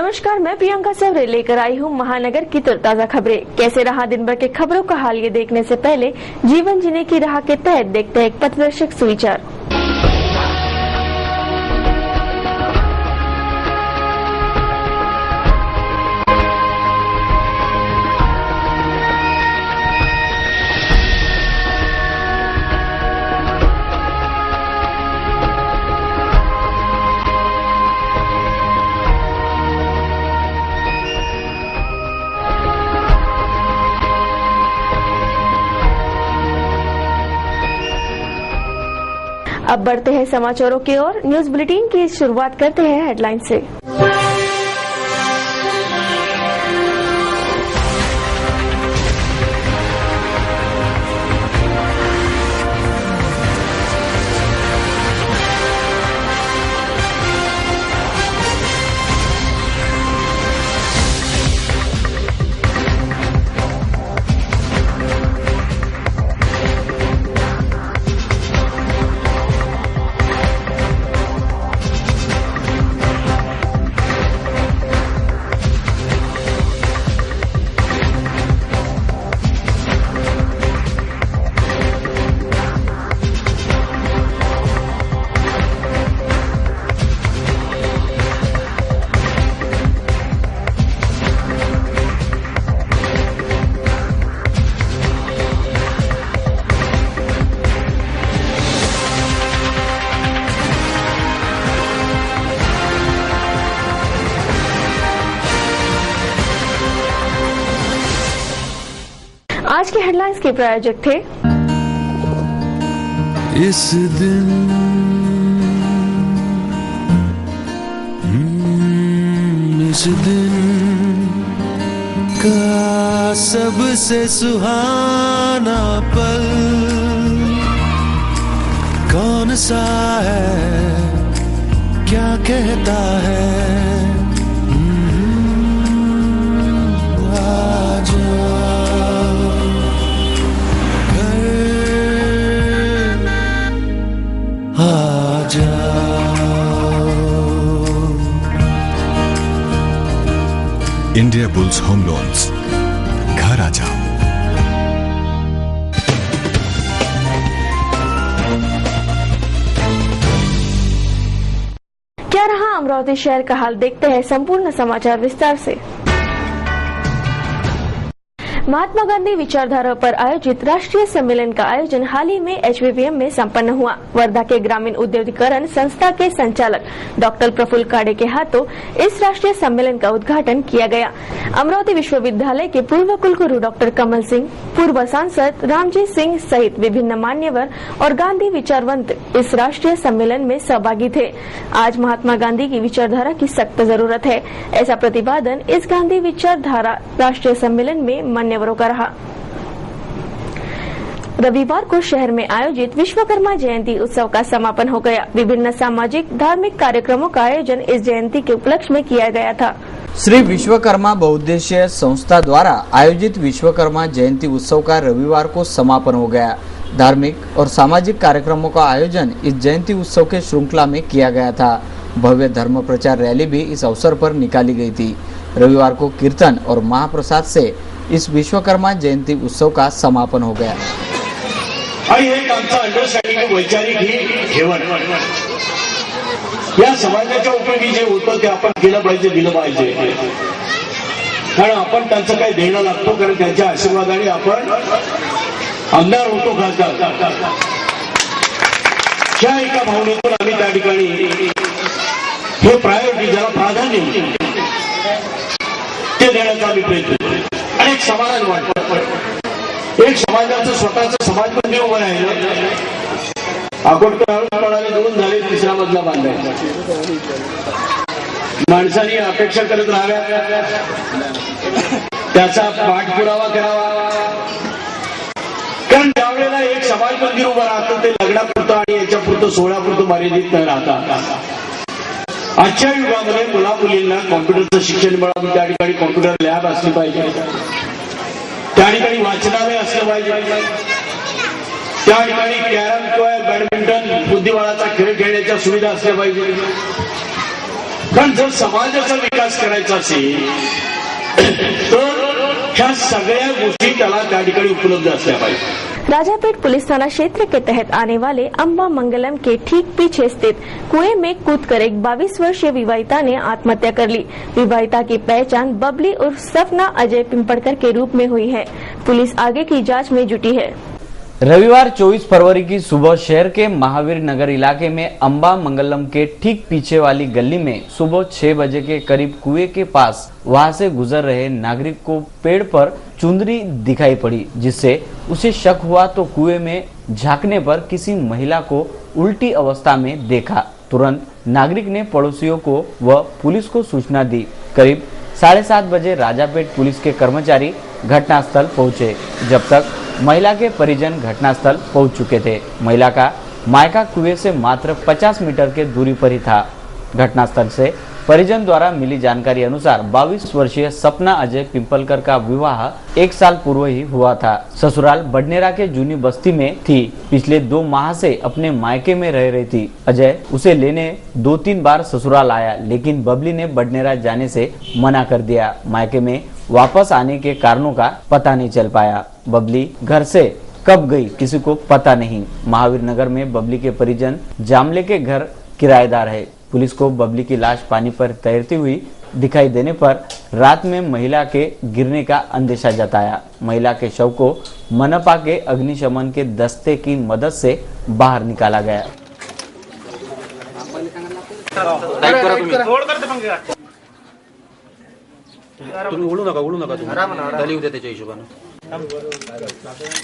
नमस्कार, मैं प्रियंका सवरे लेकर आई हूँ महानगर की ताजा खबरें। कैसे रहा दिन भर के खबरों का हाल, ये देखने से पहले जीवन जीने की राह के तहत देखते हैं एक पथदर्शक सुविचार। अब बढ़ते हैं समाचारों की ओर। न्यूज बुलेटिन की शुरुआत करते हैं हेडलाइन से। आज के हेडलाइंस के प्रायोजक थे इस दिन का सबसे सुहाना पल कौन सा है, क्या कहता है, इंडिया बुल्स होम लोन्स, घर आ जाओ। क्या रहा अमरावती शहर का हाल, देखते हैं संपूर्ण समाचार विस्तार से। महात्मा गांधी विचारधारा पर आयोजित राष्ट्रीय सम्मेलन का आयोजन हाल ही में HVVM में संपन्न हुआ। वर्धा के ग्रामीण उद्योगीकरण संस्था के संचालक डॉक्टर प्रफुल्ल काड़े के हाथों इस राष्ट्रीय सम्मेलन का उद्घाटन किया गया। अमरावती विश्वविद्यालय के पूर्व कुलगुरु डॉक्टर कमल सिंह, पूर्व सांसद रामजीत सिंह सहित विभिन्न मान्यवर और गांधी विचारवंत इस राष्ट्रीय सम्मेलन में सहभागी थे। आज महात्मा गांधी की विचारधारा की सख्त जरूरत है, ऐसा प्रतिपादन इस गांधी विचारधारा राष्ट्रीय सम्मेलन में मान्यवरों का रहा। रविवार को शहर में आयोजित विश्वकर्मा जयंती उत्सव का समापन हो गया। विभिन्न सामाजिक धार्मिक कार्यक्रमों का आयोजन इस जयंती के उपलक्ष्य में किया गया था। श्री विश्वकर्मा बहुउद्देशीय संस्था द्वारा आयोजित विश्वकर्मा जयंती उत्सव का रविवार को समापन हो गया। धार्मिक और सामाजिक कार्यक्रमों का आयोजन इस जयंती उत्सव के श्रृंखला में किया गया था। भव्य धर्म प्रचार रैली भी इस अवसर पर निकाली गई थी। रविवार को कीर्तन और महाप्रसाद से इस विश्वकर्मा जयंती उत्सव का समापन हो गया। अंडरस्टँडिंग वैचारिक ही ठेवण या समाजाच्या उपयोगी जे होतं ते आपण केलं पाहिजे, दिलं पाहिजे, कारण आपण त्यांचं काही देणं लागतो, कारण त्यांच्या आशीर्वादाने आपण आमदार होतो, खासदार, त्या एका भावनेतून आम्ही त्या ठिकाणी हे प्रायोरिटी ज्याला प्राधान्य ते देण्याचा आम्ही प्रयत्न करतो आणि एक समाधान वाटतं। एक समाजाचं स्वतःचं समाज मंदिर उभं राहिलं, अकोटकडे दोन झाले, तिसरा मजला बांधायचा। माणसांनी अपेक्षा करत राहाव्या, त्याचा पाठपुरावा करावा, कारण त्यावेळेला एक समाज मंदिर उभं राहतं ते लग्नापुरतं आणि याच्यापुरतं सोहळ्यापुरतं मर्यादित न राहता आजच्या युगामध्ये मुला मुलींना कॉम्प्युटरचं शिक्षण मिळावं, त्या ठिकाणी कॉम्प्युटर लॅब असली पाहिजे, त्या ठिकाणी वाचनालय असलं पाहिजे, त्या ठिकाणी कॅरम किंवा बॅडमिंटन बुद्धिबळाचा खेळ खेळण्याच्या सुविधा असल्या पाहिजे, कारण जर समाजाचा विकास करायचा असेल तर ह्या सगळ्या गोष्टी त्याला त्या ठिकाणी उपलब्ध असल्या पाहिजे। राजापेट पुलिस थाना क्षेत्र के तहत आने वाले अम्बा मंगलम के ठीक पीछे स्थित कुएं में कूदकर एक 22 वर्षीय विवाहिता ने आत्महत्या कर ली। विवाहिता की पहचान बबली उर्फ सपना अजय पिंपड़कर के रूप में हुई है। पुलिस आगे की जांच में जुटी है। रविवार 24 फरवरी की सुबह शहर के महावीर नगर इलाके में अम्बा मंगलम के ठीक पीछे वाली गली में सुबह 6 बजे के करीब कुएं के पास वहां से गुजर रहे नागरिक को पेड़ पर चुंदरी दिखाई पड़ी, जिससे उसे शक हुआ तो कुएं में झांकने पर किसी महिला को उल्टी अवस्था में देखा। तुरंत नागरिक ने पड़ोसियों को व पुलिस को सूचना दी। करीब 7:30 बजे राजापेट पुलिस के कर्मचारी घटनास्थल पहुंचे। जब तक महिला के परिजन घटनास्थल पहुंच चुके थे। महिला का मायका कुएं से मात्र 50 मीटर के दूरी पर ही था। घटनास्थल से परिजन द्वारा मिली जानकारी अनुसार 22 वर्षीय सपना अजय पिंपलकर का विवाह 1 साल पूर्व ही हुआ था। ससुराल बडनेरा के जूनी बस्ती में थी। पिछले 2 माह से अपने मायके में रह रही थी। अजय उसे लेने 2-3 बार ससुराल आया, लेकिन बबली ने बडनेरा जाने से मना कर दिया। मायके में वापस आने के कारणों का पता नहीं चल पाया। बबली घर से कब गई किसी को पता नहीं। महावीर नगर में बबली के परिजन जामले के घर किराएदार है। पुलिस को बबली की लाश पानी पर तैरती हुई दिखाई देने पर रात में महिला के गिरने का अंदेशा जताया। महिला के शव को मनपा के अग्निशमन के दस्ते की मदद से बाहर निकाला गया। तुम्ही उडू नका तुम्ही तली उद्या त्याच्या हिशोबानं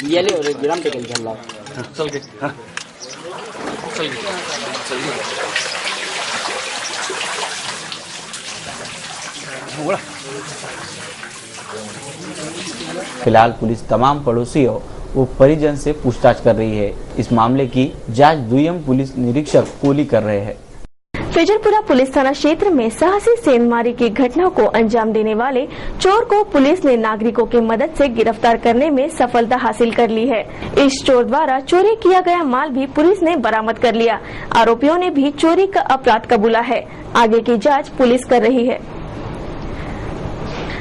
गेले रे गिराम टेकल झाला चल के चल फिलहाल पुलिस तमाम पड़ोसियों व परिजन से पूछताछ कर रही है। इस मामले की जांच दुय्यम पुलिस निरीक्षक कोली कर रहे हैं। फेजरपुरा पुलिस थाना क्षेत्र में साहसी सेंधमारी की घटना को अंजाम देने वाले चोर को पुलिस ने नागरिकों की मदद से गिरफ्तार करने में सफलता हासिल कर ली है। इस चोर द्वारा चोरी किया गया माल भी पुलिस ने बरामद कर लिया। आरोपियों ने भी चोरी का अपराध कबूला है। आगे की जांच पुलिस कर रही है।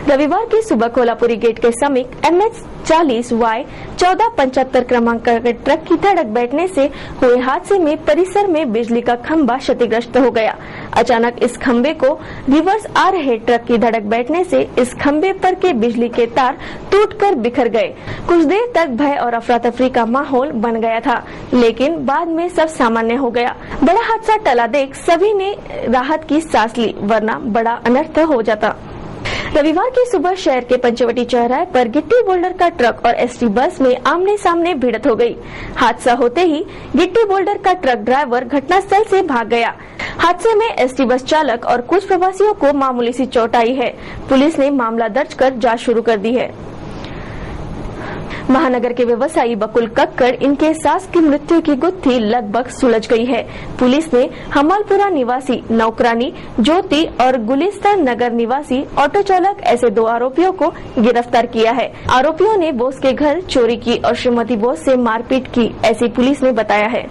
रविवार की सुबह कोल्हापुरी गेट के समीप MH40Y 1475 क्रमांक का ट्रक की धड़क बैठने से हुए हादसे में परिसर में बिजली का खंभा क्षतिग्रस्त हो गया। अचानक इस खंभे को रिवर्स आ रहे ट्रक की धड़क बैठने से इस खंभे पर के बिजली के तार टूटकर बिखर गए। कुछ देर तक भय और अफरा तफरी का माहौल बन गया था, लेकिन बाद में सब सामान्य हो गया। बड़ा हादसा टला देख सभी ने राहत की सांस ली, वरना बड़ा अनर्थ हो जाता। रविवार की सुबह शहर के पंचवटी चौराहे पर गिट्टी बोल्डर का ट्रक और ST बस में आमने सामने भिड़ंत हो गई। हादसा होते ही गिट्टी बोल्डर का ट्रक ड्राइवर घटनास्थल से भाग गया। हादसे में ST बस चालक और कुछ प्रवासियों को मामूली सी चोट आई है। पुलिस ने मामला दर्ज कर जांच शुरू कर दी है। महानगर के व्यवसायी बकुल कक्कड़ इनके सास की मृत्यु की गुत्थी लगभग सुलझ गई है। पुलिस ने हमालपुरा निवासी नौकरानी ज्योति और गुलिस्तान नगर निवासी ऑटो चालक ऐसे 2 आरोपियों को गिरफ्तार किया है। आरोपियों ने बोस के घर चोरी की और श्रीमती बोस से मारपीट की, ऐसी पुलिस ने बताया है।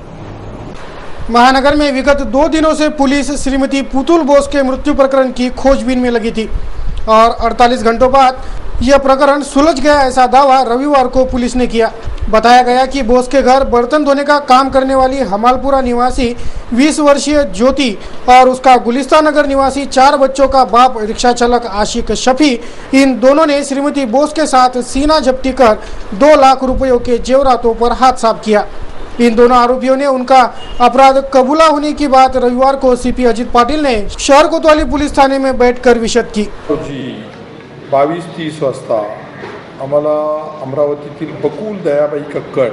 महानगर में विगत 2 दिनों से पुलिस श्रीमती पुतुल बोस के मृत्यु प्रकरण की खोजबीन में लगी थी और 48 घंटों बाद यह प्रकरण सुलझ गया, ऐसा दावा रविवार को पुलिस ने किया। बताया गया कि बोस के घर बर्तन धोने का काम करने वाली हमालपुरा निवासी 20 वर्षीय ज्योति और उसका गुलिस्तान नगर निवासी 4 बच्चों का बाप रिक्शा चालक आशिक शफी, इन दोनों ने श्रीमती बोस के साथ सीना झपटी कर 2 लाख रुपयों के जेवरातों पर हाथ साफ किया। इन दोनों आरोपियों ने उनका अपराध कबूला होने की बात रविवार को CP अजित पाटिल ने शहर कोतवाली पुलिस थाने में बैठकर विशद की। 22:30 वाजता आम्हाला अमरावतीतील बकुल दयाबाई कक्कड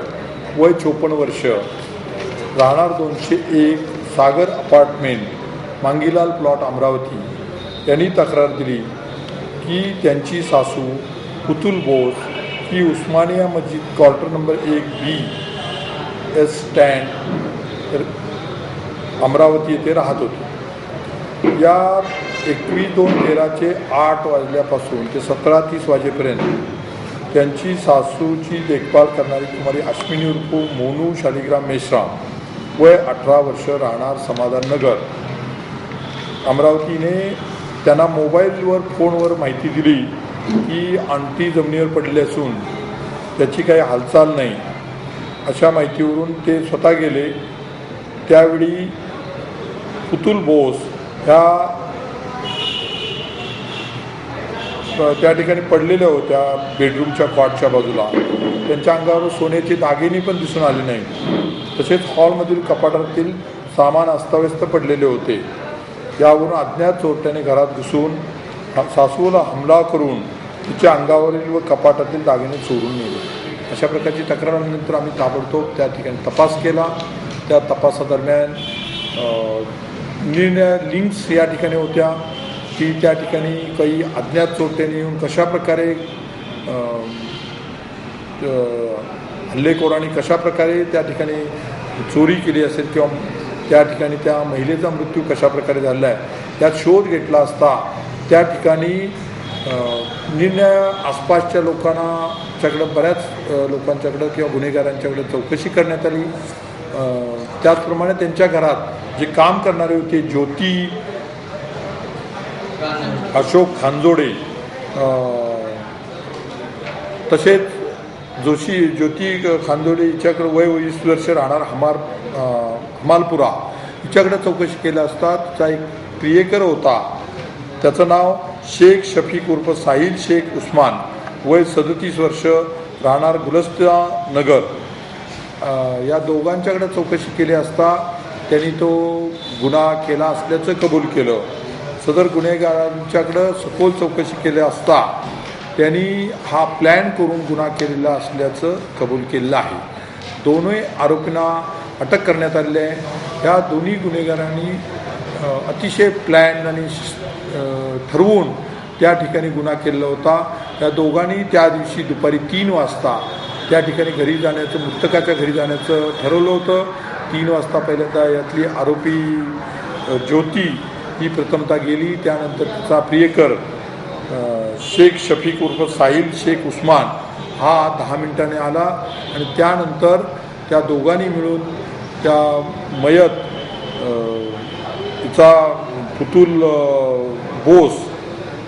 वय 54 वर्ष राहणार 201 सागर अपार्टमेंट मांगीलाल प्लॉट अमरावती यांनी तक्रार दिली की त्यांची सासू पुतुल बोस ही उस्मानिया मस्जिद quarter number 1B stand Amravati येथे राहत होती। या 21/2/13 8 वाजल्यापासून ते 17:30 वाजेपर्यंत त्यांची सासूची देखभाल करणारी कुमारी अश्विनी उर्फ मोनू शालिग्राम मेश्राम वय 18 वर्ष राहणार समाधान नगर अमरावतीने त्यांना मोबाईलवर फोनवर माहिती दिली की आंटी जमिनीवर पडली असून त्याची काही हालचाल नाही. अशा माहितीवरून ते स्वतः गेले. त्यावेळी पुतुल बोस त्या ठिकाणी पडलेल्या होत्या बेडरूमच्या कॉटच्या बाजूला. त्यांच्या अंगावर सोन्याचे दागिने पण दिसून आले नाही. तसेच हॉलमधील कपाटातील सामान अस्ताव्यस्त पडलेले होते. यावरून अज्ञात चोरट्याने घरात घुसून सासूला हमला करून तिच्या अंगावरील व कपाटातील दागिने चोरून नेले. अशा प्रकारची तक्रार आल्यानंतर आम्ही ताबडतोब त्या ठिकाणी तपास केला. त्या तपासादरम्यान लिंक्स या ठिकाणी होत्या की त्या ठिकाणी काही अज्ञात चोरट्यांनी येऊन कशाप्रकारे हल्लेखोरांनी कशाप्रकारे त्या ठिकाणी चोरी केली असेल किंवा त्या ठिकाणी त्या महिलेचा मृत्यू कशाप्रकारे झाला आहे त्यात शोध घेतला असता त्या ठिकाणी आसपासच्या लोकांच्याकडं बऱ्याच लोकांच्याकडं किंवा गुन्हेगारांच्याकडे चौकशी करण्यात आली. त्याचप्रमाणे त्यांच्या घरात जे काम करणारे होते ज्योती अशोक खांजोडे तसेच ज्योती खांदोडे हिच्याकडे वय 20 वर्ष राहणार हमालपुरा हिच्याकडे चौकशी केली असता तिचा एक प्रियकर होता. त्याचं नाव शेख शफीक उर्फ साहिल शेख उस्मान वय 37 वर्ष राहणार गुलस्ता नगर. या दोघांच्याकडे चौकशी केली असता त्यांनी तो गुन्हा केला असल्याचं कबूल केलं. सदर गुन्हेगारांच्याकडं सखोल चौकशी केली असता त्यांनी हा प्लॅन करून गुन्हा केलेला असल्याचं कबूल केलेलं आहे. दोन्ही आरोपींना अटक करण्यात आलेली आहे. ह्या दोन्ही गुन्हेगारांनी अतिशय प्लॅन आणि ठरवून त्या ठिकाणी गुन्हा केलेला होता. त्या दोघांनी त्या दिवशी दुपारी 3 वाजता त्या ठिकाणी घरी जाण्याचं मृतकाच्या घरी जाण्याचं ठरवलं होतं. 3 वाजता पहिल्यांदा यातली आरोपी ज्योती ही प्रथमतः गेली. त्यानंतर तिचा प्रियकर शेख शफीक उर्फ साहिल शेख उस्मान हा 10 मिनिटांनी आला आणि त्यानंतर त्या दोघांनी मिळून त्या मयत तिचा पुतुल बोस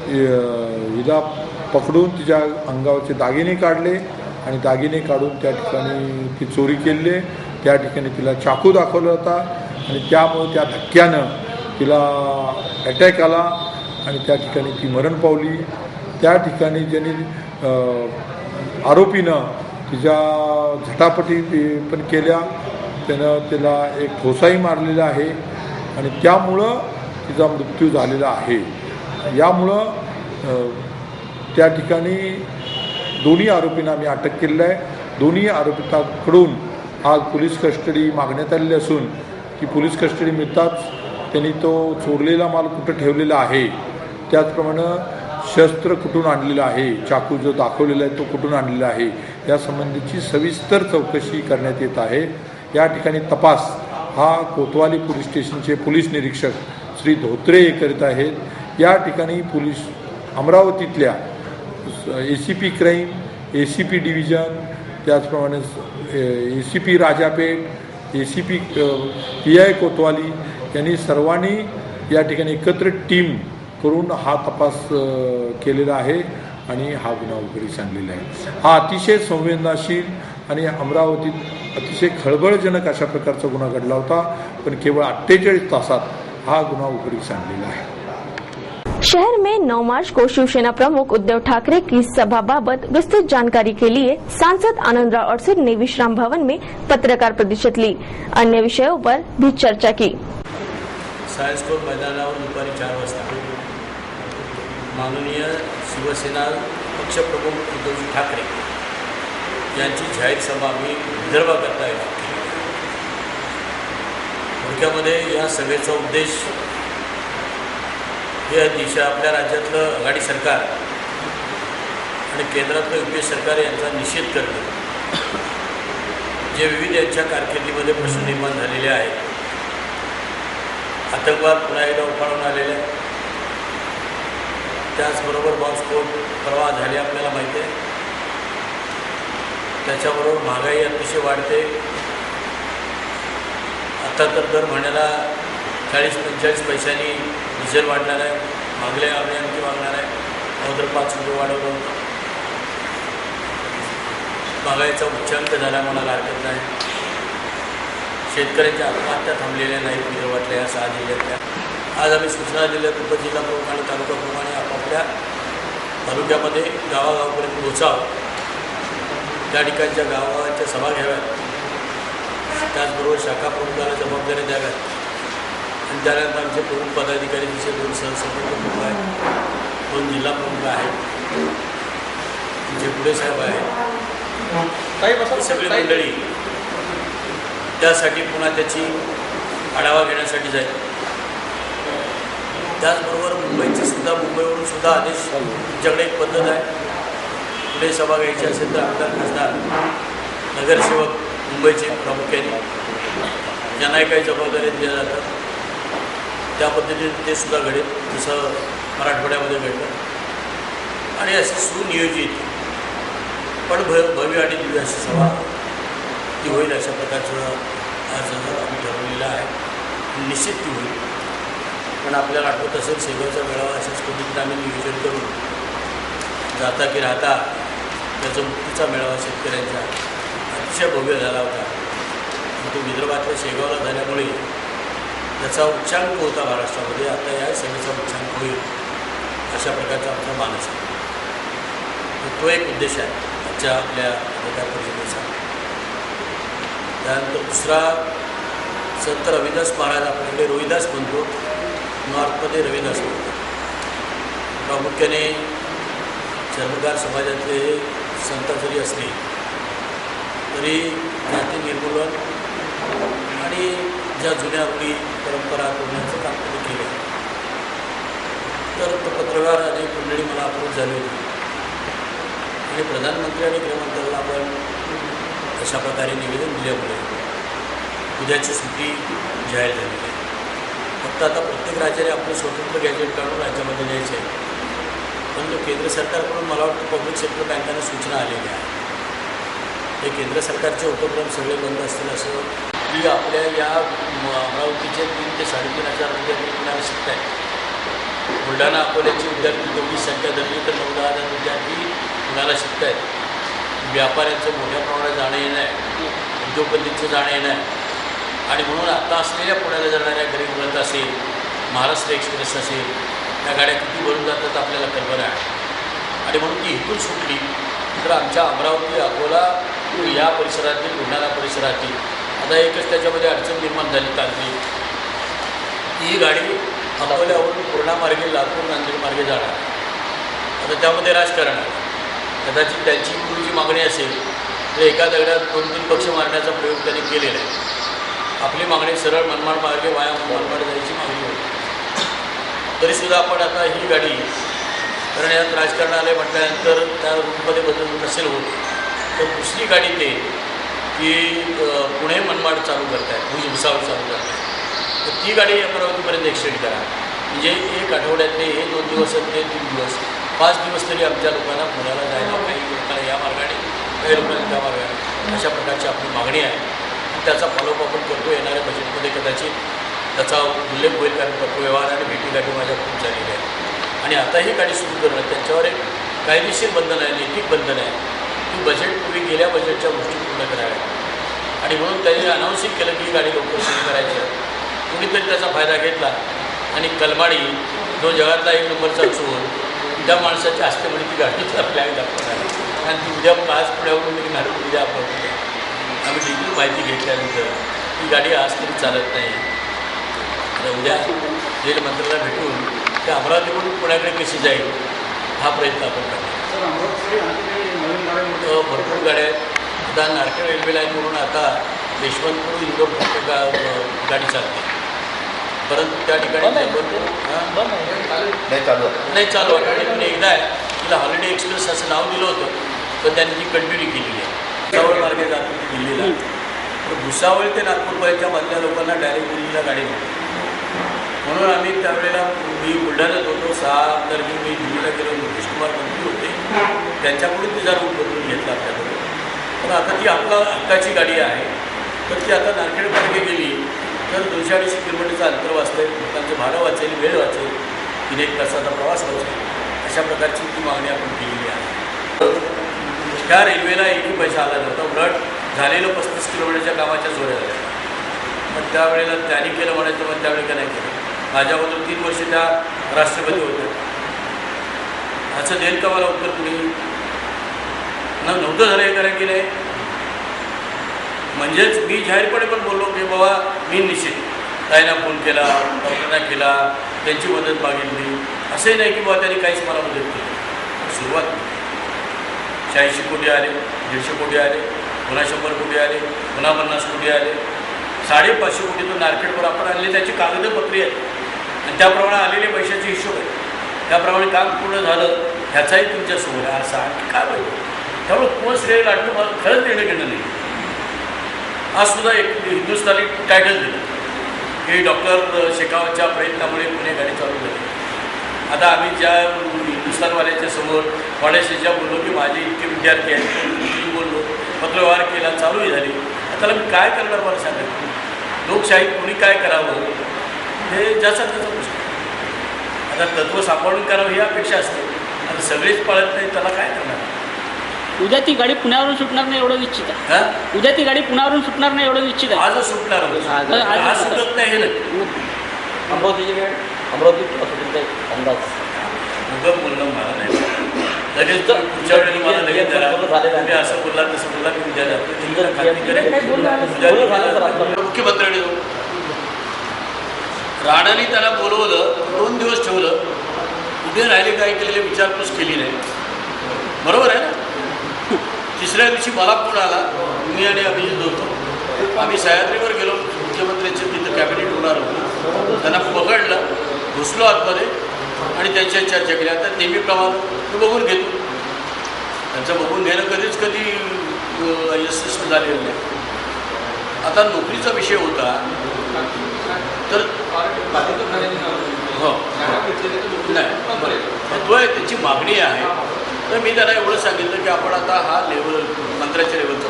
हिला पकडून तिच्या अंगावरचे दागिने काढले आणि दागिने काढून त्या ठिकाणी ती चोरी केली. त्या ठिकाणी तिला चाकू दाखवला होता आणि त्यामुळे त्या धक्क्यानं तिला अटॅक आला आणि त्या ठिकाणी ती मरण पावली. त्या ठिकाणी ज्यांनी आरोपीनं तिच्या झटापटी पण केल्या. त्यानं तिला एक ठोसाही मारलेला आहे आणि त्यामुळं तिचा मृत्यू झालेला आहे. यामुळं त्या ठिकाणी दोन्ही आरोपींना आम्ही अटक केलेलं आहे. दोन्ही आरोपींकडून आज पोलीस कस्टडी मागण्यात आलेली असून ती पोलीस कस्टडी मिळताच त्यांनी तो चोरलेला माल कुठं ठेवलेला आहे त्याचप्रमाणे शस्त्र कुठून आणलेलं आहे चाकू जो दाखवलेला आहे तो कुठून आणलेला आहे यासंबंधीची सविस्तर चौकशी करण्यात येत आहे. या ठिकाणी तपास हा कोतवाली पोलीस स्टेशनचे पोलीस निरीक्षक श्री धोत्रे करीत आहेत. या ठिकाणी पोलीस अमरावतीतल्या ACP क्राईम ACP डिव्हिजन त्याचप्रमाणे ACP राजापेठ ACP PI कोतवाली यांनी सर्वांनी या ठिकाणी एकत्र टीम करून हा तपास केलेला आहे आणि हा गुन्हा उघडकीस आणलेला आहे. हा अतिशय संवेदनशील आणि अमरावतीत अतिशय खळबळजनक अशा प्रकारचा गुन्हा घडला होता. पण केवळ 48 तासात हा गुन्हा उघडकीस आणलेला आहे. शहर में 9 मार्च को शिवसेना प्रमुख उद्धव ठाकरे की सभा बाबत विस्तृत जानकारी के लिए सांसद आनंदराव अडसूळ ने विश्राम भवन में पत्रकार परिषद ली. अन्य विषयों पर भी चर्चा की. सायन्स कोर्ट मैदानावर दुपारी 4 वाजता माननीय शिवसेना पक्षप्रमुख उद्धव ठाकरे यांची जाहीर सभा मी विदर्भाकरता आयोजित केली. थोडक्यामध्ये या सभेचा उद्देश हे दिशा आपल्या राज्यातलं आघाडी सरकार आणि केंद्रातलं UPA सरकार यांचा निषेध करणे. जे विविध यांच्या कारकिर्दीमध्ये प्रश्न निर्माण झालेले आहेत. आतंकवाद पुन्हा एकदा उफाळून आलेला आहे. त्याचबरोबर बॉम्बस्फोट परवा झाले आपल्याला माहिती आहे. त्याच्याबरोबर महागाई अतिशय वाढते. आता तर दर महिन्याला 40-45 पैशांनी डिझेल वाढणार आहे, मागल्या आम्ही आणखी वाढणार आहे, अगोदर 5 रुपये वाढवलं होतं. महागाईचा उच्चांक झाला म्हणायला हरकत नाही. शेतकऱ्यांच्या आत्महत्या थांबलेल्या नाहीत विदर्भातल्या या 6 जिल्ह्यातल्या. आज आम्ही सूचना दिल्या उपजिल्हा प्रमुख आणि तालुकाप्रमाणे आपापल्या तालुक्यामध्ये गावागावापर्यंत पोहोचावं, त्या ठिकाणच्या गावाच्या सभा घ्याव्यात, त्याचबरोबर शाखा प्रमुखाला जबाबदारी द्याव्यात आणि त्यानंतर आमचे प्रमुख पदाधिकारी तिचे 2 सहसंपर्क प्रमुख आहेत, 2 जिल्हा प्रमुख आहेत, जे पुढे साहेब आहेत, सगळी मंडळी त्यासाठी पुन्हा त्याची आढावा घेण्यासाठी जाईल. त्याचबरोबर मुंबईवरून सुद्धा आदेश तुमच्याकडे एक पद्धत आहे, पुढे सभा घ्यायची असेल तर आमदार खासदार नगरसेवक मुंबईचे प्रामुख्याने ज्यांनाही काही जबाबदारी दिल्या जातात त्या पद्धतीने ते सुद्धा घडेल, जसं मराठवाड्यामध्ये घडलं. आणि असे सुनियोजित पण भव्य आणि दिव्य अशी सभा ती होईल अशा प्रकारचं आज आम्ही ठरवलेलं आहे. निश्चित ती होईल. पण आपल्याला आठवत असेल शेगावचा मेळावा अशाच पद्धतीने आम्ही नियोजन करून जाता की राहता त्याचा मुक्तीचा मेळावा शेतकऱ्यांचा अतिशय भव्य झाला होता. तो विदर्भातल्या शेगावला झाल्यामुळे त्याचा उच्चांक होता महाराष्ट्रामध्ये. आता या सभेचा उच्चांक होईल अशा प्रकारचा आमचा मानस आहे. तो एक उद्देश आहे आजच्या आपल्या पत्रकार परिषदेचा. त्यानंतर दुसरा संत रविदास महाराज, आपल्याकडे रोहिदास म्हणतो, नॉर्थमध्ये रविदास म्हणतो. प्रामुख्याने चर्मकार समाजातले संत जरी असले तरी जाती निर्मूलन आणि ज्या जुन्या रूढी परंपरा तोडण्याचं काम त्यांनी केलं. तर तो पत्रकार आणि मंडळी मला अप्रोच झाली होती आणि प्रधानमंत्री आणि गृहमंत्र्यांना आपण अशा प्रकारे निवेदन दिल्यामुळे उद्याची सुट्टी जाहीर झालेली आहे. फक्त आता प्रत्येक राज्याने आपलं स्वतंत्र गॅजेट काढून राज्यामध्ये द्यायचं आहे. परंतु केंद्र सरकारकडून मला वाटतं पब्लिक सेक्टर बँकांना सूचना आलेल्या आहे. हे केंद्र सरकारचे उपक्रम सगळे बंद असतील असं की आपल्या या अमरावतीचे 3 ते 3,500 विद्यार्थी पुण्याला शिकत आहेत. बुलढाणा अकोल्याची विद्यार्थी तेवढी संख्या धरली तर 9-10,000 विद्यार्थी पुण्याला शिकत आहेत. व्यापाऱ्यांचं मोठ्या प्रमाणात जाणं येणं आहे, उद्योगपतींचं जाणं येणं आहे. आणि म्हणून आता असलेल्या पुण्याला जाणाऱ्या गरीब रथ असेल, महाराष्ट्र एक्सप्रेस असेल, त्या गाड्या किती भरून जातात आपल्याला कल्पना आहे. आणि म्हणून ती इथून सुटली तर आमच्या अमरावती, अकोला या परिसरातील, बुलढाणा परिसरातील आता एकच त्याच्यामध्ये अडचण निर्माण झाली चालते. ही गाडी अकोल्यावरून पूर्णा मार्गे लातूर नांदेड मार्गे जाणार. आता त्यामध्ये राजकारण आहे. कदाचित त्यांची पूर्वीची मागणी असेल तर एका दगडात 2-3 पक्ष मारण्याचा प्रयोग त्यांनी केलेला आहे. आपली मागणी सरळ मनमाड मार्गे वाया मनमाड जायची मागणी होती. तरीसुद्धा आपण आता ही गाडी, कारण यात राजकारण आले म्हटल्यानंतर त्या रूटमध्ये बदल नसेल होत, तर दुसरी गाडी ते की पुणे मनमाड चालू करत आहे, भुज भुसावळ चालू करत आहे. तर ती गाडी अमरावतीपर्यंत एक्सटेंड करा. म्हणजे 1 आठवड्यातले हे 2 दिवस आणि ते 3 दिवस 5 दिवस तरी आमच्या लोकांना पुण्याला जायला, काही लोकांना या मार्गाने, काही लोकांना त्या मार्गाने, अशा प्रकारची आपली मागणी आहे. आणि त्याचा फॉलोअप आपण करतो. येणाऱ्या बजेटमध्ये कदाचित त्याचा उल्लेख होईल, कारण पत्रव्यवहार आणि भेटीगाठी माझ्या खूप झालेल्या आहे. आणि आता ही गाडी सुरू करणं त्यांच्यावर एक कायदेशीर बंधन आहे, नैतिक बंधन आहे की बजेटपूर्वी गेल्या बजेटच्या गोष्टी पूर्ण कराव्या. आणि म्हणून त्यांनी अनाऊन्सिंग केलं की ही गाडी लवकर सुरू करायची आहे. कुणीतरी त्याचा फायदा घेतला आणि कलमाडी जो जगातला 1 नंबरचा चोर, त्या माणसाच्या हस्तेमध्ये ती गाडीचा फ्लॅग दाखवणार आहे. आणि ती उद्या 5 पुण्यावरून निघणार, उद्या आपण आम्ही डिटेल माहिती घेतल्यानंतर ही गाडी आज तरी चालत नाही. आता उद्या रेल मंत्र्याला भेटून त्या अमरावतीकडून पुण्याकडे कशी जाईल हा प्रयत्न आपण करणार. भरपूर गाड्या आहेत. आता नारखेड रेल्वे लाईनवरून आता यशवंतपूर इंदोर गाडी चालते, परंतु त्या ठिकाणी नाही चालू आहे. पण एकदा आहे तिला हॉलिडे एक्सप्रेस असं नाव दिलं होतं, पण त्यांनी ती कंटिन्यू केलेली आहे. भुसावळ मार्गे जातो दिल्लीला. तर भुसावळ ते नागपूरपर्यंतच्या मधल्या लोकांना डायरेक्ट दिल्लीला गाडी मिळते. म्हणून आम्ही त्यावेळेला मी बुलढाण्यात होतो, 6 तारखेला मी दिल्लीला गेलो. नितीश कुमार मंत्री होते, त्यांच्याकडून तिचा रूट बदलून घेतला आपल्याकडे. पण आता ती आपला हक्काची गाडी आहे, तर ती आता नारखेड मार्गे गेली तर 200-250 किलोमीटरचं अंतर वाचतं, लोकांचं भाडं वाचेल, वेळ वाचेल, 3-1 तासाचा प्रवास वाचेल, अशा प्रकारची ती मागणी आपण केलेली आहे. त्या रेल्वेला एकही पैसा आला नव्हता, उलट झालेलं 35 किलोमीटरच्या कामाच्या जोड्या झाल्या. पण त्यावेळेला त्यांनी केलं म्हणायचं, पण त्यावेळी का नाही केलं. माझ्याबरोबर 3 वर्ष त्या राष्ट्रपती होत्या. असं देईल का मला उत्तर कुणी? नव्हतं झालं हे करा की नाही. म्हणजेच मी जाहीरपणे पण बोललो की बाबा मी निश्चित ताईंना फोन केला, डॉक्टरांना केला, त्यांची मदत मागितली. असंही नाही की बाबा त्यांनी काहीच मला मदत केली. सुरुवात 86 कोटी आले, 150 कोटी आले, पुन्हा 100 कोटी आले, पुन्हा 50 कोटी आले, 550 कोटी तो नार्केटवर आपण आणले, त्याची कागदपत्रे आहेत आणि त्याप्रमाणे आलेले पैशाचे हिशोब आहे. त्याप्रमाणे काम पूर्ण झालं ह्याचाही तुमच्यासमोर आहे. असं आणखी काय पाहिजे. त्यामुळे कोण श्रेय लाटतं मला खरंच देणं घेणं नाही. आजसुद्धा एक हिंदुस्थानी टायटल दिलं की डॉक्टर शेखावतच्या प्रयत्नामुळे पुणे गाडी चालू झाली. आता आम्ही ज्या हिंदुस्थानवाल्याच्या समोर थोड्याशा बोललो की माझे इतके विद्यार्थी आहेत, बोललो, पत्रव्यवहार केला, चालूही झाली. त्याला मी काय करणार मला सांगा. लोकशाहीत कोणी काय करावं हे ज्याचा त्याचा प्रश्न. आता तत्त्व सांभाळून करावं ही अपेक्षा असते. आता सगळेच पाळत नाही, त्याला काय करणार. उद्या ती गाडी पुण्यावरून सुटणार नाही एवढं निश्चित आहे. हां, उद्या ती गाडी पुण्यावरून सुटणार नाही एवढं निश्चित आहे. आजच सुटणार आज सुटत नाही हे नक्की. अमरावतीची वेळ अमरावतीत अंदाज उगम बोलणं मला नाही. लगेच पुढच्या वेळेला मला लगेच तुम्ही असं बोलला तसं बोलला की उद्या मुख्यमंत्र्यांनी राणाने त्याला बोलवलं, 2 दिवस ठेवलं, कुठे राहिले काय केलेले विचारपूस केली नाही. बरोबर आहे ना. तिसऱ्या दिवशी मला फोन आला, मी आणि अभिजित होतो, आम्ही सह्याद्रीवर गेलो, मुख्यमंत्र्यांचे तिथं कॅबिनेट होणार होतो. त्यांना पकडलं, घुसलो आतमध्ये आणि त्यांच्याशी चर्चा केली. आता नेहमीप्रमाणे मी बघून घेतो. त्यांचं बघून घेणं कधी यशस्वी झालेलं नाही. आता नोकरीचा विषय होता तर हो नाही तो आहे, त्याची मागणी आहे. तर मी त्यांना एवढं सांगितलं की आपण आता हा लेवल मंत्र्याच्या लेवलचा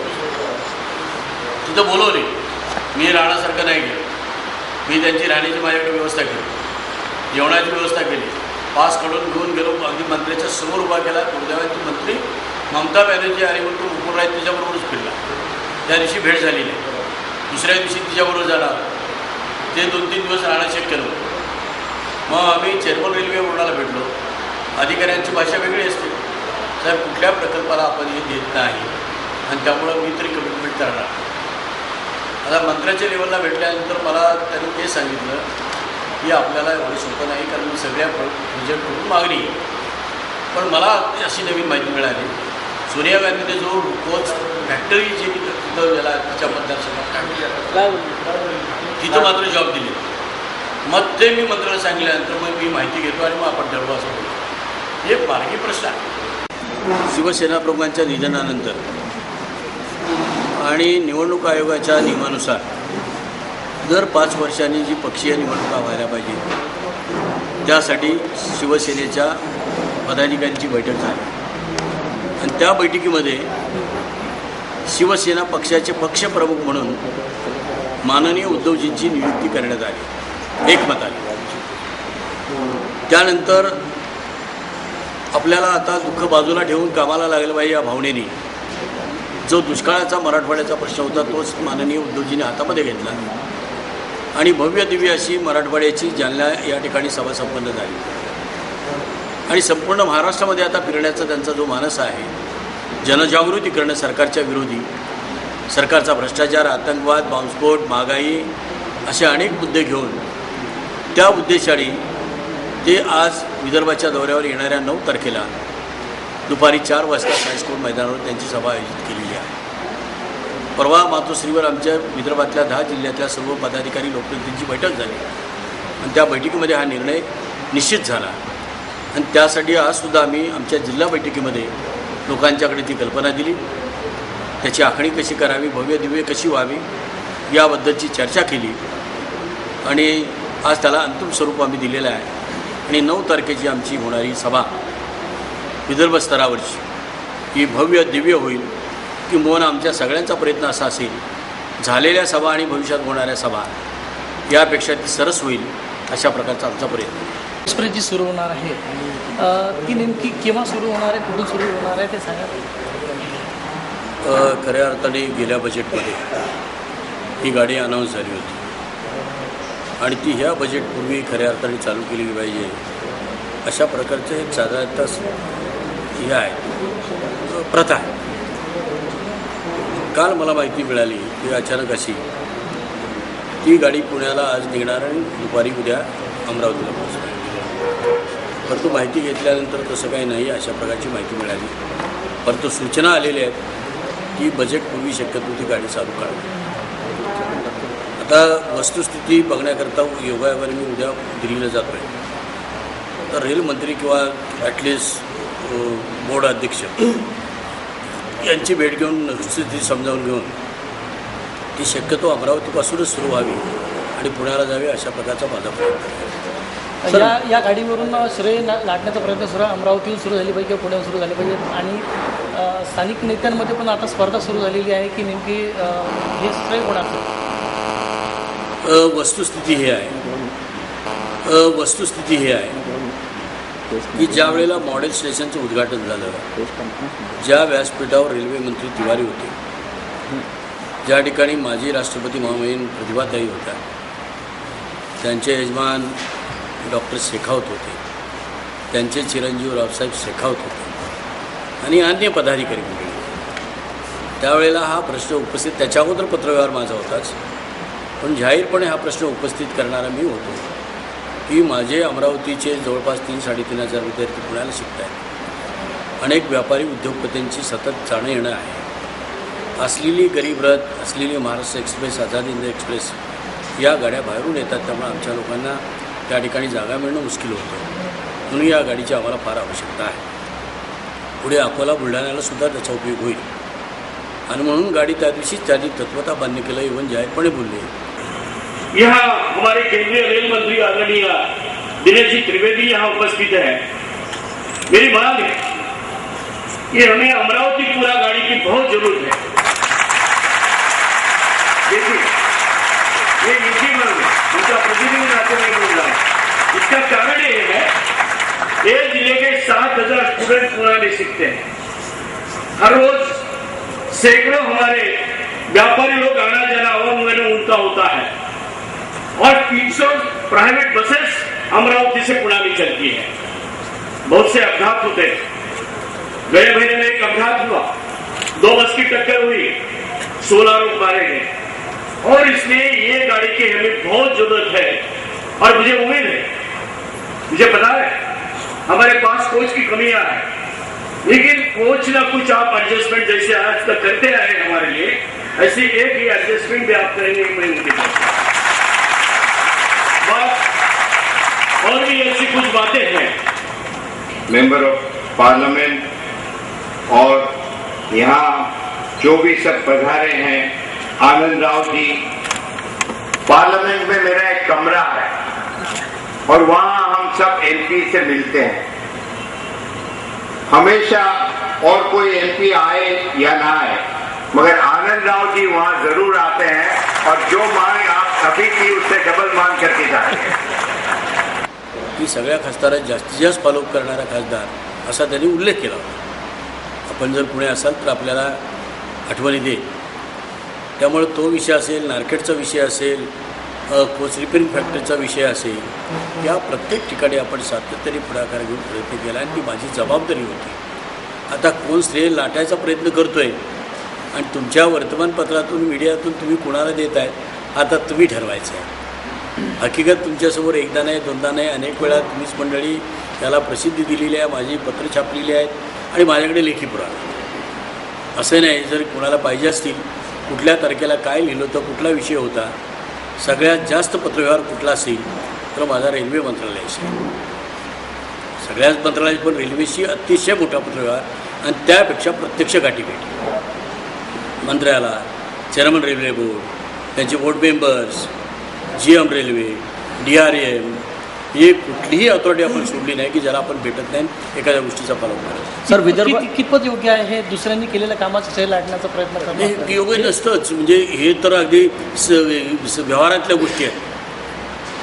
तिथं बोलवली. मी राहण्यासारखं नाही केलं. मी त्यांची राहण्याची माझ्याकडे व्यवस्था केली, जेवणाची व्यवस्था केली, पास काढून घेऊन गेलो. अगदी मंत्र्याच्या समोर उभा केला. दुर्दैवाची मंत्री ममता बॅनर्जी आणि मग तो मुकुलराय तिच्याबरोबरच फिरला. त्या दिवशी भेट झाली नाही. दुसऱ्या दिवशी तिच्याबरोबर जाणार. ते 2-3 दिवस राहणं शक्य नव्हतं. मग आम्ही चेअरमन रेल्वे बोर्डाला भेटलो. अधिकाऱ्यांची भाषा वेगळी असते. साहेब कुठल्या प्रकल्पाला आपण हे देत नाही आणि त्यामुळं मी तरी कमिटमेंट करणार. आता मंत्र्याच्या लेवलला भेटल्यानंतर मला त्यांनी ते सांगितलं की आपल्याला एवढं सोपं नाही, कारण सगळ्या प्रोजेक्टकडून मागणी आहे. पण मला अशी नवीन माहिती मिळाली, सोनिया गांधीने जो कोच फॅक्टरी जी तिथं गेला तिच्या मतदारसंघात तिथं मात्र जॉब दिली. मग ते मी मंत्र्याला सांगितल्यानंतर मग मी माहिती घेतो आणि मग आपण ठरवू असं बोलतो. हे मार्गी प्रश्न आहे. शिवसेना प्रमुखांच्या निधनानंतर आणि निवडणूक आयोगाच्या नियमानुसार दर 5 वर्षांनी जी पक्षीय निवडणुका व्हायला पाहिजे त्यासाठी शिवसेनेच्या पदाधिकाऱ्यांची बैठक झाली आणि त्या बैठकीमध्ये शिवसेना पक्षाचे पक्षप्रमुख म्हणून माननीय उद्धवजींची नियुक्ती करण्यात आली एकमताने. त्यानंतर आपल्याला आता दुःख बाजूला ठेवून कामाला लागलं पाहिजे या भावनेने जो दुष्काळाचा मराठवाड्याचा प्रश्न होता तोच माननीय उद्धवजींनी हातामध्ये घेतला आणि भव्य दिव्य अशी मराठवाड्याची जालना या ठिकाणी सभा संपन्न झाली आणि संपूर्ण महाराष्ट्रामध्ये आता फिरण्याचा त्यांचा जो मानस आहे, जनजागृती करणं सरकारच्या विरोधी, सरकारचा भ्रष्टाचार, आतंकवाद, बॉम्बस्फोट, महागाई असे अनेक मुद्दे घेऊन त्या उद्देशाने ते आज विदर्भाच्या दौऱ्यावर येणाऱ्या 9 तारखेला दुपारी 4 वाजता सायस्कोट मैदानावर त्यांची सभा आयोजित केलेली आहे. परवा मातोश्रीवर आमच्या विदर्भातल्या 10 जिल्ह्यातल्या सर्व पदाधिकारी लोकप्रतिनिधींची बैठक झाली आणि त्या बैठकीमध्ये हा निर्णय निश्चित झाला आणि त्यासाठी आजसुद्धा आम्ही आमच्या जिल्हा बैठकीमध्ये लोकांच्याकडे ती कल्पना दिली, त्याची आखणी कशी करावी, भव्य दिव्य कशी व्हावी याबद्दलची चर्चा केली आणि आज त्याला अंतिम स्वरूप आम्ही दिलेलं आहे आणि 9 तारखेची आमची होणारी सभा विदर्भ स्तरावरची ही भव्य दिव्य होईल की मोहन आमच्या सगळ्यांचा प्रयत्न असा असेल झालेल्या सभा आणि भविष्यात होणाऱ्या सभा यापेक्षा ती सरस होईल अशा प्रकारचा आमचा प्रयत्न आहे. एक्सप्रेस जी सुरू होणार आहे ती नेमकी केव्हा सुरू होणार आहे, कुठून सुरू होणार आहे ते सांगा. खऱ्या अर्थाने गेल्या बजेटमध्ये ही गाडी अनाऊन्स झाली होती आणि ती ह्या बजेटपूर्वी खऱ्या अर्थाने चालू केली पाहिजे अशा प्रकारचे एक साधारणतः हे आहे, प्रथा आहे. काल मला माहिती मिळाली की अचानक अशी ती गाडी पुण्याला आज निघणार आणि दुपारी उद्या अमरावतीला पोहोचणार. परंतु माहिती घेतल्यानंतर तसं काही नाही अशा प्रकारची माहिती मिळाली. परंतु सूचना आलेल्या आहेत की बजेटपूर्वी शक्यतो ती गाडी चालू करावी. आता वस्तुस्थिती बघण्याकरता योगायोगाने मी उद्या दिल्लीला जातो आहे. तर रेलमंत्री किंवा ॲटलिस्ट बोर्ड अध्यक्ष यांची भेट घेऊन स्थिती समजावून घेऊन ती शक्यतो अमरावतीपासूनच सुरू व्हावी आणि पुण्याला जावी अशा प्रकारचा माझा प्रयत्न आहे. या गाडीवरून श्रेय लाटण्याचा प्रयत्न सुरू आहे. अमरावतीहून सुरू झाली पाहिजे किंवा पुण्याहून सुरू झाली पाहिजे आणि स्थानिक नेत्यांमध्ये पण आता स्पर्धा सुरू झालेली आहे की नेमकी हे श्रेय कोणाचं. वस्तुस्थिती हे आहे की ज्या वेळेला मॉडेल स्टेशनचं उद्घाटन झालं, ज्या व्यासपीठावर रेल्वे मंत्री तिवारी होते, ज्या ठिकाणी माजी राष्ट्रपती महामहिम प्रतिभाताई होत्या, त्यांचे यजमान डॉक्टर शेखावत होते, त्यांचे चिरंजीव रावसाहेब शेखावत होते आणि अन्य पदाधिकारी मंडळी. त्यावेळेला हा प्रश्न उपस्थित, त्याच्या अगोदर पत्रव्यवहार माझा होताच, पण जाहीरपणे हा प्रश्न उपस्थित करणारा मी होतो की माझे अमरावतीचे जवळपास 3-3.5 विद्यार्थी पुण्याला शिकत आहेत. अनेक व्यापारी उद्योगपतींची सतत जाणं येणं आहे. असलेली गरीब रथ, असलेली महाराष्ट्र एक्सप्रेस, आझाद हिंद एक्सप्रेस या गाड्या बाहेरून येतात. त्यामुळे आमच्या लोकांना त्या ठिकाणी जागा मिळणं मुश्किल होतं. म्हणून या गाडीची आम्हाला फार आवश्यकता आहे. पुढे अकोला बुलढाण्याला सुद्धा त्याचा उपयोग होईल आणि म्हणून गाडी त्या दिवशीच त्यांनी तत्वता मान्य केलं. इव्हन जाहीरपणे बोलले. यहाँ हमारे केंद्रीय रेल मंत्री आदरणीय दिनेश जी त्रिवेदी यहाँ उपस्थित है. मेरी मांग है कि हमें अमरावती पूरा गाड़ी की बहुत जरूरत है. देखिए ये निजी मांग है, उनका प्रतिनिधि नाते में बोल रहा है. इसका कारण ये है, ये जिले के 7,000 स्टूडेंट पुणे सीखते हैं. हर रोज सैकड़ों हमारे व्यापारी लोग आना जाना आवागमन उनका होता है और 300 प्राइवेट बसेस अमरावती से पुणे में चलती है. बहुत से अपघात होते हैं. गए महीने में एक अपघात हुआ, 2 बस की टक्कर हुई, 16 लोग मारे गए. और इसलिए ये गाड़ी की हमें बहुत जरूरत है और मुझे उम्मीद है, मुझे पता है हमारे पास कोच की कमियां है, लेकिन कोच ना कुछ आप एडजस्टमेंट जैसे आज तक करते आए हमारे लिए, ऐसी एक ही एडजस्टमेंट भी आप करेंगे. और भी ऐसी कुछ बातें हैं. मेंबर ऑफ पार्लियामेंट और यहाँ जो भी सब पधारे हैं, आनंद राव जी, पार्लियामेंट में मेरा एक कमरा है और वहाँ हम सब एमपी से मिलते हैं. हमेशा और कोई एमपी आए या ना आए, मगर आनंद राव जी वहाँ जरूर आते हैं और जो मांग आप अभी की उससे डबल मांग करके जा रहे हैं. की सगळ्या खासदारात जास्तीत जास्त फॉलोअप करणारा खासदार असा त्यांनी उल्लेख केला होता. आपण जर पुणे असाल तर आपल्याला आठवणी देईल. त्यामुळे तो विषय असेल, नार्केटचा विषय असेल, कोच रिपेअरिंग फॅक्टरीचा विषय असेल, या प्रत्येक ठिकाणी आपण सातत्याने पुढाकार घेऊन प्रयत्न केला आणि ती माझी जबाबदारी होती. आता कोण श्रेय लाटायचा प्रयत्न करतो आहे आणि तुमच्या वर्तमानपत्रातून, मीडियातून तुम्ही कुणाला देत आहे, आता तुम्ही ठरवायचं आहे. हकीकत तुमच्यासमोर एकदा नाही, दोनदा नाही, अनेक वेळा तुम्हीच मंडळी त्याला प्रसिद्धी दिलेली आहे, माझी पत्र छापलेली आहेत आणि माझ्याकडे लेखी पुरावा. असं नाही, जर कुणाला पाहिजे असतील, कुठल्या तारखेला काय लिहिलं होतं, कुठला विषय होता, सगळ्यात जास्त पत्रव्यवहार कुठला असेल तर माझा रेल्वे मंत्रालय असेल. सगळ्याच मंत्रालयात पण रेल्वेशी अतिशय मोठा पत्रव्यवहार आणि त्यापेक्षा प्रत्यक्ष गाठीभेटी मंत्र्याला, चेअरमन रेल्वे बोर्ड, त्यांचे board members, GM railway, DRM, हे कुठलीही अथॉरिटी आपण सोडली नाही की ज्याला आपण भेटत नाही एखाद्या गोष्टीचा फॉलो करायचा. सर विदर्भ कितपत योग्य आहे हे दुसऱ्यांनी केलेल्या कामाचं श्रेय लाटण्याचा प्रयत्न करणे? योग्य नसतंच. म्हणजे हे तर अगदी व्यवहारातल्या गोष्टी आहेत.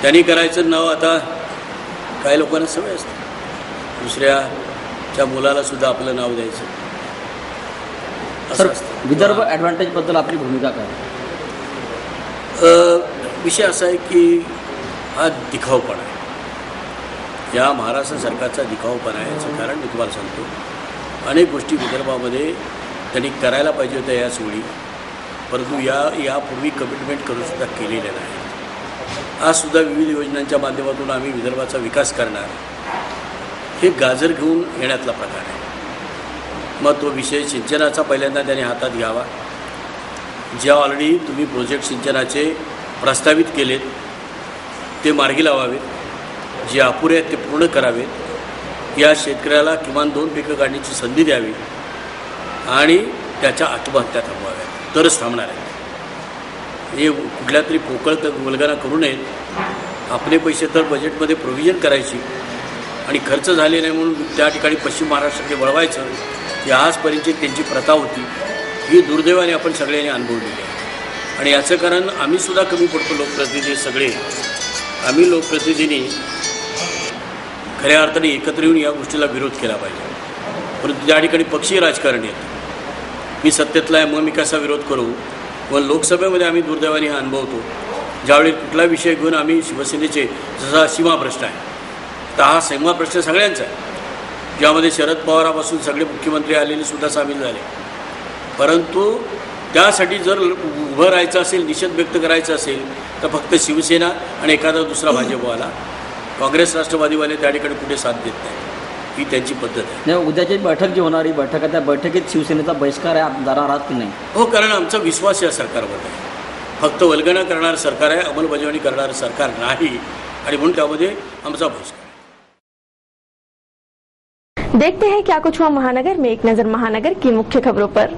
त्यांनी करायचं नाव आता काही लोकांना सवय असते दुसऱ्याच्या मुलाला सुद्धा आपलं नाव द्यायचं असं असतं. विदर्भ ॲडव्हान्टेजबद्दल आपली भूमिका काय? विषय असा आहे की हा दिखाऊपणा आहे. या महाराष्ट्र सरकारचा दिखाऊपणा आहे. याचं कारण मी तुम्हाला सांगतो. अनेक गोष्टी विदर्भामध्ये त्यांनी करायला पाहिजे होत्या याच वेळी, परंतु यापूर्वी कमिटमेंट करून सुद्धा केलेल्या नाही. आजसुद्धा विविध योजनांच्या माध्यमातून आम्ही विदर्भाचा विकास करणार, हे गाजर घेऊन येण्यातला प्रकार आहे. मग तो विषय सिंचनाचा पहिल्यांदा त्यांनी हातात घ्यावा. ज्या ऑलरेडी तुम्ही प्रोजेक्ट सिंचनाचे प्रस्तावित केलेत ते मार्गी लावावेत, जे अपुरे आहेत ते पूर्ण करावेत, या शेतकऱ्याला किमान 2 पिकं काढण्याची संधी द्यावी आणि त्याच्या आत्महत्या थांबवाव्यात, तरच थांबणार आहे. हे कुठल्या तरी पोकळ वल्गना करू नयेत. आपले पैसे तर बजेटमध्ये प्रोव्हिजन करायची आणि खर्च झाले नाही म्हणून त्या ठिकाणी पश्चिम महाराष्ट्राकडे वळवायचं, ही आजपर्यंतची त्यांची प्रथा होती. ही दुर्दैवाने आपण सगळ्यांनी अनुभवलेली आहे. आणि याचं कारण आम्हीसुद्धा कमी पडतो. लोकप्रतिनिधी सगळे आम्ही लोकप्रतिनिधींनी खऱ्या अर्थाने एकत्र येऊन या गोष्टीला विरोध केला पाहिजे. परंतु त्या ठिकाणी पक्षीय राजकारण येतं. मी सत्तेतला आहे मग मी कसा विरोध करू. व लोकसभेमध्ये आम्ही दुर्दैवाने हा अनुभवतो. ज्यावेळी कुठला विषय घेऊन आम्ही शिवसेनेचे, जसा सीमा प्रश्न आहे तर हा सीमा प्रश्न सगळ्यांचा आहे, ज्यामध्ये शरद पवारापासून सगळे मुख्यमंत्री आलेले सुद्धा सामील झाले. परंतु त्यासाठी जर उभं राहायचं असेल, निषेध व्यक्त करायचा असेल तर फक्त शिवसेना आणि एखादा दुसरा भाजपवाला, काँग्रेस राष्ट्रवादीवाले त्या ठिकाणी कुठे साथ देत नाही. ही त्यांची पद्धत आहे. नाही, उद्याची बैठक जी होणारी बैठक आहे त्या बैठकीत शिवसेनेचा बहिष्कार आहे, जाणार आहात की नाही? हो, कारण आमचा विश्वास या सरकारवर आहे. फक्त वल्गना करणारं सरकार आहे, अंमलबजावणी करणारं सरकार नाही, आणि म्हणून त्यामध्ये आमचा बहिष्कार. देखते हैं क्या कुछ हुआ महानगर में। एक नजर महानगर की मुख्य खबरों पर।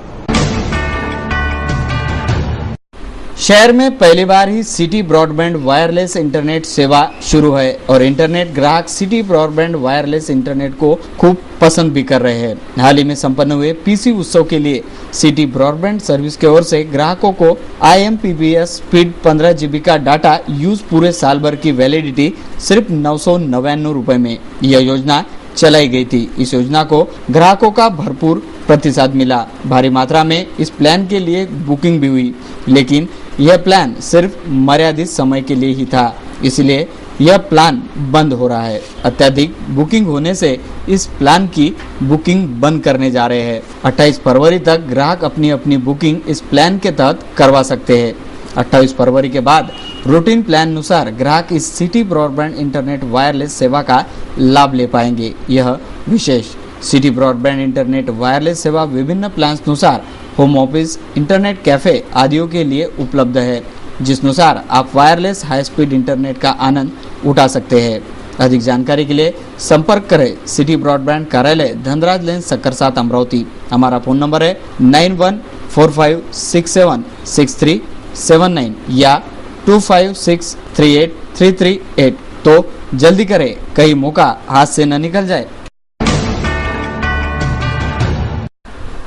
शहर में पहली बार ही सिटी ब्रॉडबैंड वायरलेस इंटरनेट सेवा शुरू है और इंटरनेट ग्राहक सिटी ब्रॉडबैंड वायरलेस इंटरनेट को खूब पसंद भी कर रहे हैं। हाल ही में संपन्न हुए पीसी उत्सव के लिए सिटी ब्रॉडबैंड सर्विस की ओर से ग्राहकों को IMPPS स्पीड 15 GB का डाटा यूज पूरे साल भर की वैलिडिटी सिर्फ 999 रुपए में यह योजना चलाई गई थी। इस योजना को ग्राहकों का भरपूर प्रतिसाद मिला। भारी मात्रा में इस प्लान के लिए बुकिंग भी हुई, लेकिन यह प्लान सिर्फ मर्यादित समय के लिए ही था, इसलिए यह प्लान बंद हो रहा है। अत्यधिक बुकिंग होने से इस प्लान की बुकिंग बंद करने जा रहे हैं। 28 फरवरी तक ग्राहक अपनी अपनी बुकिंग इस प्लान के तहत करवा सकते हैं। 28 फरवरी के बाद रूटीन प्लान अनुसार ग्राहक इस सिटी ब्रॉडबैंड इंटरनेट वायरलेस सेवा का लाभ ले पाएंगे। यह विशेष सिटी ब्रॉडबैंड इंटरनेट वायरलेस सेवा विभिन्न प्लान अनुसार होम ऑफिस, इंटरनेट कैफे आदियों के लिए उपलब्ध है, जिसनुसार आप वायरलेस हाई स्पीड इंटरनेट का आनंद उठा सकते हैं। अधिक जानकारी के लिए संपर्क करें सिटी ब्रॉडबैंड कार्यालय धनराज लेन सक्कर 7 अमरावती। हमारा फोन नंबर है 9145676379 या 25638338। तो जल्दी करें, कहीं मौका हाथ से न निकल जाए।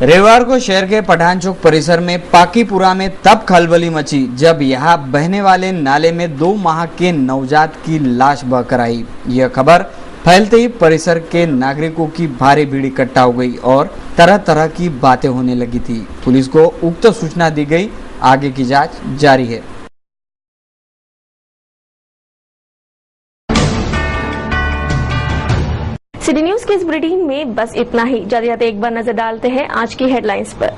रविवार को शहर के पठान चौक परिसर में पाकीपुरा में तब खलबली मची जब यहां बहने वाले नाले में 2 माह के नवजात की लाश बहकर आई। यह खबर फैलते ही परिसर के नागरिकों की भारी भीड़ इकट्ठा हो गई और तरह तरह की बातें होने लगी थी। पुलिस को उक्त सूचना दी गई, आगे की जांच जारी है। सिटी न्यूज के इस बुलेटिन में बस इतना ही। जाते जाते एक बार नजर डालते हैं आज की हेडलाइंस पर।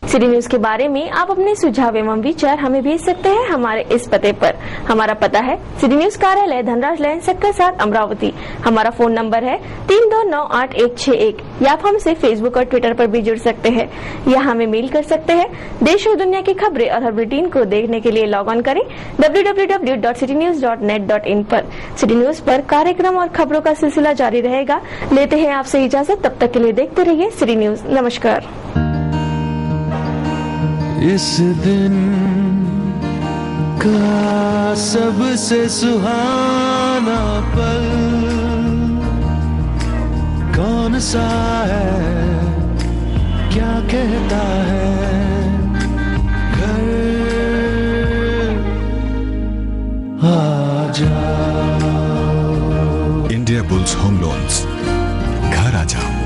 सिटी न्यूज के बारे में आप अपने सुझाव एवं विचार हमें भेज सकते हैं हमारे इस पते पर। हमारा पता है सिटी न्यूज कार्यालय धनराज लैन सेक्टर 7 अमरावती। हमारा फोन नंबर है 32988161 या आप हमसे फेसबुक और ट्विटर पर भी जुड़ सकते हैं या हमें मेल कर सकते हैं। देश और दुनिया की खबरें और हर बुलेटिन को देखने के लिए लॉग ऑन करें www.citynews.net.in पर। सिटी न्यूज पर कार्यक्रम और खबरों का सिलसिला जारी रहेगा। लेते हैं आपसे इजाजत, तब तक के लिए देखते रहिए सिटी न्यूज। नमस्कार। इस दिन का सबसे सुहाना पल कौन सा है, क्या कहता है घर आ जाओ। इंडिया बुल्स होम लोन्स, घर आ जाओ।